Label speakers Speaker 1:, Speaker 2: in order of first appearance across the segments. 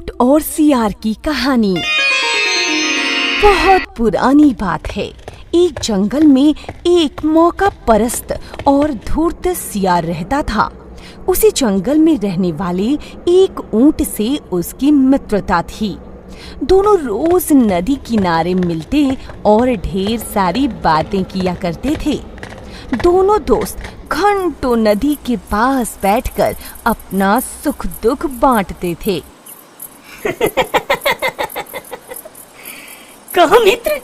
Speaker 1: ऊंट और सियार की कहानी। बहुत पुरानी बात है। एक जंगल में एक मौका परस्त और धूर्त सियार रहता था। उसी जंगल में रहने वाले एक ऊंट से उसकी मित्रता थी। दोनों रोज नदी किनारे मिलते और ढेर सारी बातें किया करते थे। दोनों दोस्त घंटों नदी के पास बैठकर अपना सुख दुख बांटते थे।
Speaker 2: कहो मित्र,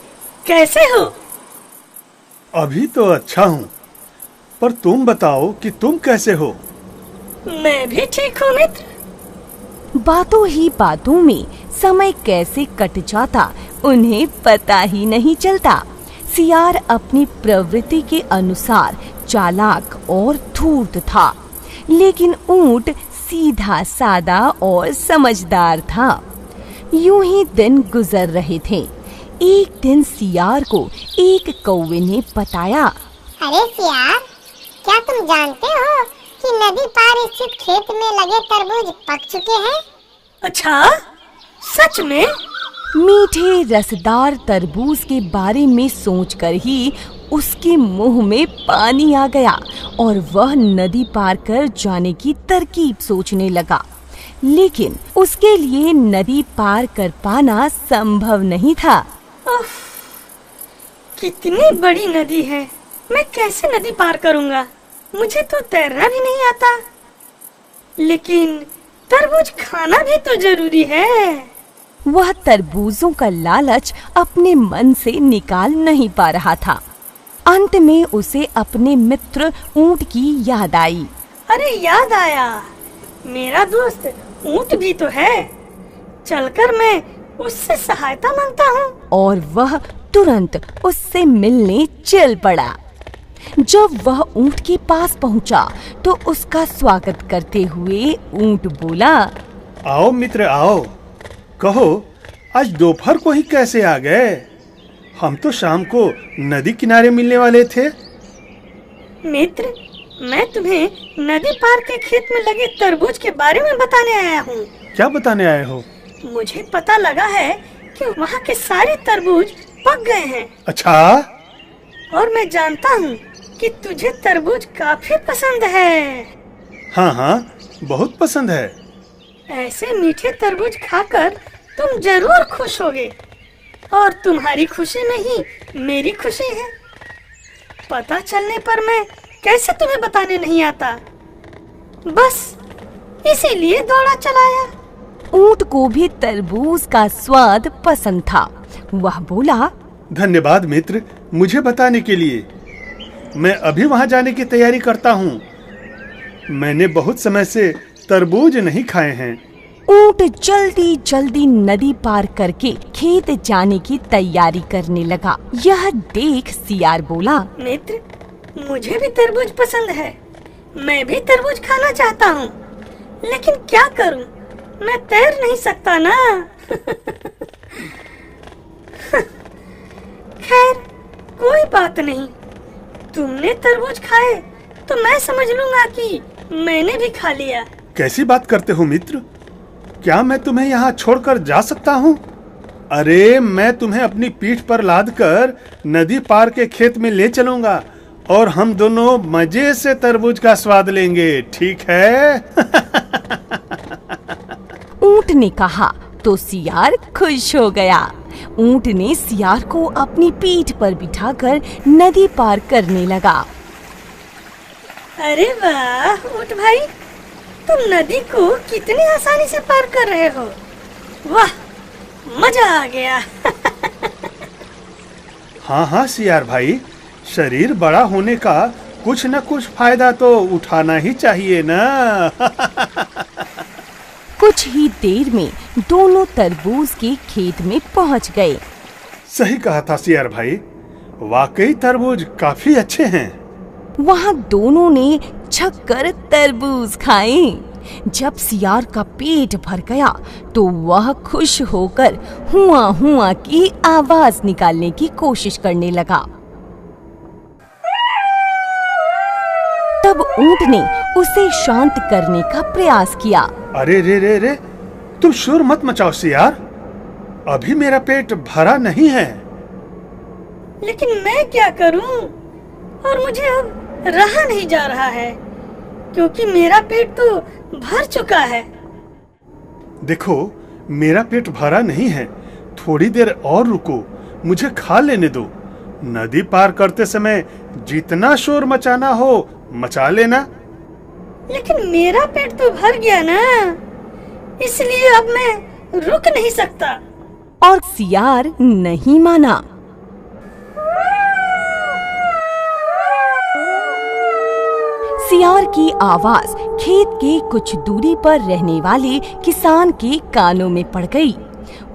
Speaker 2: कैसे हो?
Speaker 3: अभी तो अच्छा हूँ, पर तुम बताओ कि तुम कैसे हो?
Speaker 2: मैं भी ठीक हूँ मित्र।
Speaker 1: बातों ही बातों में समय कैसे कट जाता उन्हें पता ही नहीं चलता। सियार अपनी प्रवृत्ति के अनुसार चालाक और धूर्त था, लेकिन ऊंट सीधा सादा और समझदार था। यूं ही दिन गुजर रहे थे। एक दिन सियार को एक कौवे ने बताया,
Speaker 4: अरे सियार, क्या तुम जानते हो कि नदी पार स्थित खेत में लगे तरबूज पक चुके हैं?
Speaker 2: अच्छा, सच में?
Speaker 1: मीठे रसदार तरबूज के बारे में सोचकर ही उसके मुंह में पानी आ गया और वह नदी पार कर जाने की तरकीब सोचने लगा। लेकिन उसके लिए नदी पार कर पाना संभव नहीं था।
Speaker 2: कितनी बड़ी नदी है, मैं कैसे नदी पार करूंगा? मुझे तो तैरना भी नहीं आता। लेकिन तरबूज खाना भी तो जरूरी है।
Speaker 1: वह तरबूजों का लालच अपने मन से निकाल नहीं पा रहा था। अंत में उसे अपने मित्र ऊंट की याद आई।
Speaker 2: अरे याद आया, मेरा दोस्त ऊंट भी तो है। चलकर मैं उससे सहायता मांगता हूँ।
Speaker 1: और वह तुरंत उससे मिलने चल पड़ा। जब वह ऊंट के पास पहुँचा तो उसका स्वागत करते हुए ऊंट बोला,
Speaker 3: आओ मित्र आओ, कहो आज दोपहर को ही कैसे आ गए? हम तो शाम को नदी किनारे मिलने वाले थे।
Speaker 2: मित्र, मैं तुम्हें नदी पार के खेत में लगे तरबूज के बारे में बताने आया हूँ।
Speaker 3: क्या बताने आए हो?
Speaker 2: मुझे पता लगा है कि वहाँ के सारे तरबूज पक गए हैं।
Speaker 3: अच्छा?
Speaker 2: और मैं जानता हूँ कि तुझे तरबूज काफी पसंद है।
Speaker 3: हाँ हाँ, बहुत पसंद है।
Speaker 2: ऐसे मीठे तरबूज खाकर तुम जरूर खुश होगे। और तुम्हारी खुशी में ही मेरी खुशी है। पता चलने पर मैं कैसे तुम्हें बताने नहीं आता। बस इसीलिए दौड़ा चलाया।
Speaker 1: ऊंट को भी तरबूज का स्वाद पसंद था। वह बोला,
Speaker 3: धन्यवाद मित्र, मुझे बताने के लिए। मैं अभी वहाँ जाने की तैयारी करता हूँ। मैंने बहुत समय से तरबूज नहीं खाए हैं।
Speaker 1: ऊंट जल्दी जल्दी नदी पार करके खेत जाने की तैयारी करने लगा। यह देख सियार बोला,
Speaker 2: मित्र, मुझे भी तरबूज पसंद है। मैं भी तरबूज खाना चाहता हूँ, लेकिन क्या करूँ? मैं तैर नहीं सकता ना। खैर, कोई बात नहीं। तुमने तरबूज खाए तो मैं समझ लूंगा कि मैंने भी खा लिया।
Speaker 3: कैसी बात करते हो मित्र? क्या मैं तुम्हें यहाँ छोड़कर जा सकता हूँ? अरे मैं तुम्हें अपनी पीठ पर लादकर नदी पार के खेत में ले चलूंगा और हम दोनों मजे से तरबूज का स्वाद लेंगे, ठीक है?
Speaker 1: ऊंट ने कहा तो सियार खुश हो गया। ऊंट ने सियार को अपनी पीठ पर बिठाकर नदी पार करने लगा।
Speaker 2: अरे वाह ऊंट भाई, तुम नदी को कितनी आसानी से पार कर रहे हो। वाह, मजा आ गया।
Speaker 3: हाँ हाँ सियार भाई, शरीर बड़ा होने का कुछ न कुछ फायदा तो उठाना ही चाहिए ना।
Speaker 1: कुछ ही देर में दोनों तरबूज के खेत में पहुंच गए।
Speaker 3: सही कहा था सियार भाई, वाकई तरबूज काफी अच्छे हैं।
Speaker 1: वहाँ दोनों ने छक्कर तरबूज खाए। जब सियार का पेट भर गया तो वह खुश होकर हुआ हुआ की आवाज निकालने की कोशिश करने लगा। तब ऊंट ने उसे शांत करने का प्रयास किया।
Speaker 3: अरे रे रे रे, तुम शोर मत मचाओ सियार, अभी मेरा पेट भरा नहीं है।
Speaker 2: लेकिन मैं क्या करूं? और मुझे अब रहा नहीं जा रहा है, क्योंकि मेरा पेट तो भर चुका है।
Speaker 3: देखो, मेरा पेट भरा नहीं है, थोड़ी देर और रुको, मुझे खा लेने दो। नदी पार करते समय जितना शोर मचाना हो मचा लेना।
Speaker 2: लेकिन मेरा पेट तो भर गया ना, इसलिए अब मैं रुक नहीं सकता।
Speaker 1: और सियार नहीं माना। सियार की आवाज खेत के कुछ दूरी पर रहने वाले किसान के कानों में पड़ गई।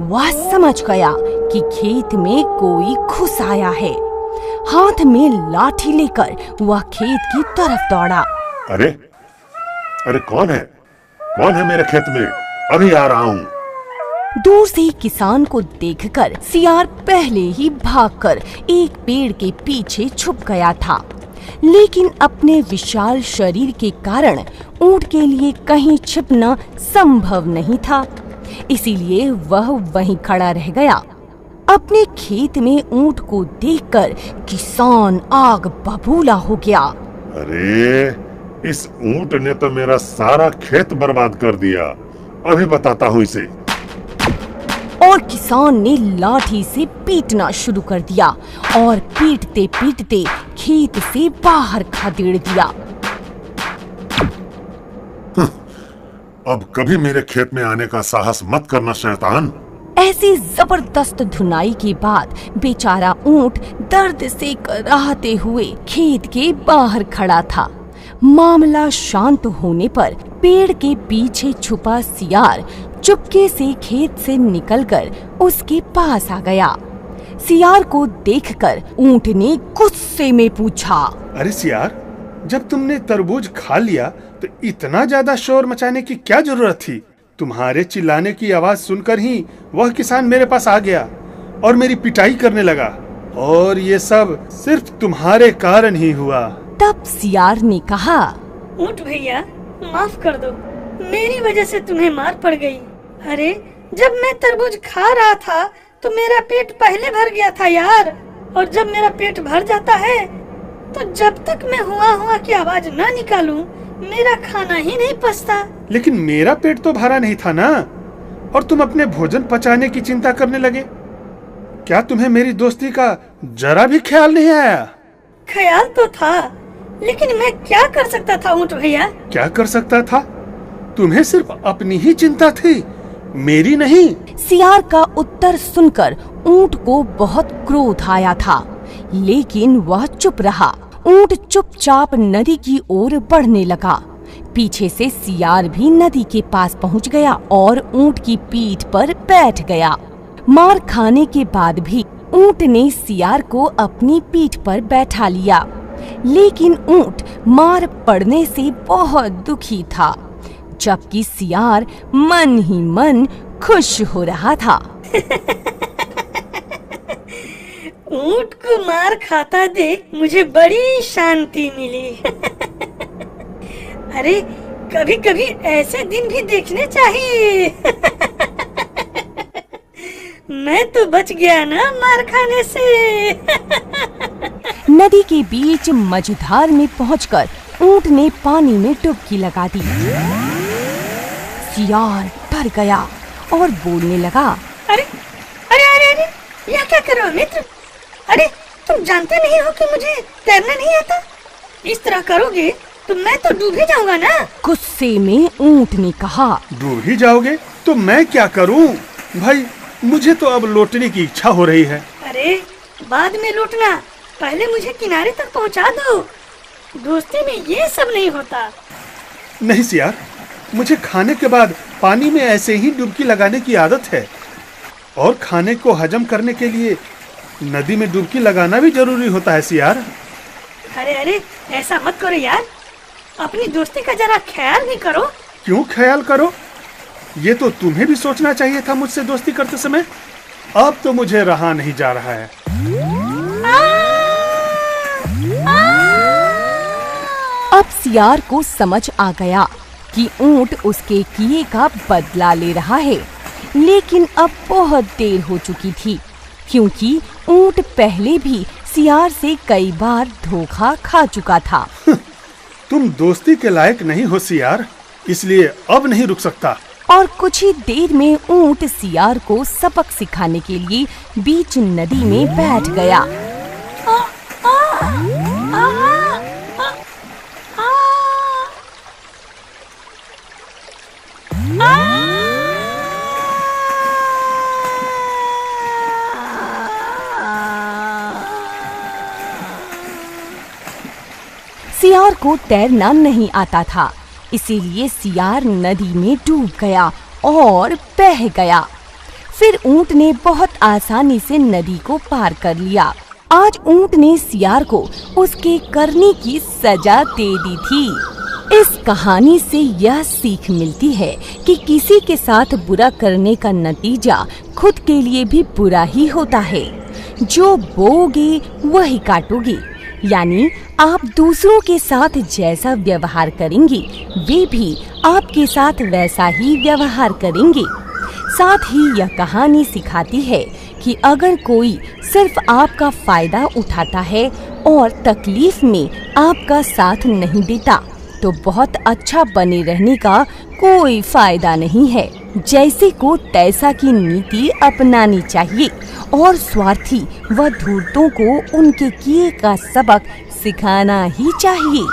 Speaker 1: वह समझ गया कि खेत में कोई घुस आया है। हाथ में लाठी लेकर वह खेत की तरफ दौड़ा।
Speaker 5: अरे अरे कौन है मेरे खेत में? अभी आ रहा हूँ।
Speaker 1: दूर से किसान को देखकर सियार पहले ही भागकर एक पेड़ के पीछे छुप गया था, लेकिन अपने विशाल शरीर के कारण ऊंट के लिए कहीं छिपना संभव नहीं था, इसीलिए वह वहीं खड़ा रह गया। अपने खेत में ऊंट को देखकर किसान आग बबूला हो गया।
Speaker 5: अरे इस ऊंट ने तो मेरा सारा खेत बर्बाद कर दिया, अभी बताता हूँ इसे।
Speaker 1: और किसान ने लाठी से पीटना शुरू कर दिया और पीटते पीटते खेत से बाहर खदेड़ दिया।
Speaker 5: अब कभी मेरे खेत में आने का साहस मत करना शैतान।
Speaker 1: ऐसी जबरदस्त धुनाई के बाद बेचारा ऊंट दर्द से कराहते हुए खेत के बाहर खड़ा था। मामला शांत होने पर पेड़ के पीछे छुपा सियार चुपके से खेत से निकलकर उसके पास आ गया। सियार को देखकर ऊंट ने गुस्से में पूछा,
Speaker 3: अरे सियार, जब तुमने तरबूज खा लिया तो इतना ज्यादा शोर मचाने की क्या जरूरत थी? तुम्हारे चिल्लाने की आवाज सुनकर ही वह किसान मेरे पास आ गया और मेरी पिटाई करने लगा, और ये सब सिर्फ तुम्हारे कारण ही हुआ।
Speaker 1: तब सियार ने कहा,
Speaker 2: ऊंट भैया, माफ कर दो, मेरी वजह से तुम्हें मार पड़ गई। अरे जब मैं तरबूज खा रहा था तो मेरा पेट पहले भर गया था यार, और जब मेरा पेट भर जाता है तो जब तक मैं हुआ की आवाज ना निकालूं मेरा खाना ही नहीं पचता।
Speaker 3: लेकिन मेरा पेट तो भरा नहीं था ना, और तुम अपने भोजन पचाने की चिंता करने लगे। क्या तुम्हें मेरी दोस्ती का जरा भी ख्याल नहीं आया?
Speaker 2: ख्याल तो था, लेकिन मैं क्या कर सकता था ऊंट भैया?
Speaker 3: क्या कर सकता था? तुम्हें सिर्फ अपनी ही चिंता थी, मेरी नहीं।
Speaker 1: सियार का उत्तर सुनकर ऊंट को बहुत क्रोध आया था, लेकिन वह चुप रहा। ऊंट चुपचाप नदी की ओर बढ़ने लगा। पीछे से सियार भी नदी के पास पहुंच गया और ऊंट की पीठ पर बैठ गया। मार खाने के बाद भी ऊंट ने सियार को अपनी पीठ पर बैठा लिया, लेकिन ऊंट मार पड़ने से बहुत दुखी था, जबकि सियार मन ही मन खुश हो रहा था।
Speaker 2: ऊंट को मार खाता देख मुझे बड़ी शांति मिली। अरे कभी कभी ऐसे दिन भी देखने चाहिए। मैं तो बच गया ना मार खाने से।
Speaker 1: नदी के बीच मझधार में पहुंचकर ऊंट ने पानी में डुबकी लगा दी। सियार डर गया और बोलने लगा,
Speaker 2: अरे अरे अरे अरे यह क्या कर रहे हो मित्र? अरे तुम जानते नहीं हो कि मुझे तैरना नहीं आता? इस तरह करोगे तो मैं तो डूब ही जाऊंगा ना।
Speaker 1: गुस्से में ऊंट ने कहा,
Speaker 3: डूब ही जाओगे तो मैं क्या करूं? भाई मुझे तो अब लौटने की इच्छा हो रही है।
Speaker 2: अरे बाद में लौटना, पहले मुझे किनारे तक पहुंचा दो। दोस्ती में ये सब नहीं होता।
Speaker 3: नहीं सियार, मुझे खाने के बाद पानी में ऐसे ही डुबकी लगाने की आदत है, और खाने को हजम करने के लिए नदी में डुबकी लगाना भी जरूरी होता है सियार।
Speaker 2: अरे अरे ऐसा मत करो यार, अपनी दोस्ती का जरा ख्याल भी करो।
Speaker 3: क्यों ख्याल करो? ये तो तुम्हें भी सोचना चाहिए था मुझसे दोस्ती करते समय। अब तो मुझे रहा नहीं जा रहा है।
Speaker 1: अब सियार को समझ आ गया कि ऊंट उसके किए का बदला ले रहा है, लेकिन अब बहुत देर हो चुकी थी, क्योंकि ऊंट पहले भी सियार से कई बार धोखा खा चुका था।
Speaker 3: तुम दोस्ती के लायक नहीं हो सियार, इसलिए अब नहीं रुक सकता।
Speaker 1: और कुछ ही देर में ऊंट सियार को सबक सिखाने के लिए बीच नदी में बैठ गया। सियार को तैरना नहीं आता था, इसीलिए सियार नदी में डूब गया और बह गया। फिर ऊंट ने बहुत आसानी से नदी को पार कर लिया। आज ऊंट ने सियार को उसके करने की सजा दे दी थी। इस कहानी से यह सीख मिलती है कि किसी के साथ बुरा करने का नतीजा खुद के लिए भी बुरा ही होता है। जो बोओगे वही काटोगे, यानी आप दूसरों के साथ जैसा व्यवहार करेंगे, वे भी आपके साथ वैसा ही व्यवहार करेंगे। साथ ही यह कहानी सिखाती है कि अगर कोई सिर्फ आपका फायदा उठाता है और तकलीफ में आपका साथ नहीं देता, तो बहुत अच्छा बने रहने का कोई फायदा नहीं है। जैसे को तैसा की नीति अपनानी चाहिए और स्वार्थी व धूर्तों को उनके किए का सबक सिखाना ही चाहिए।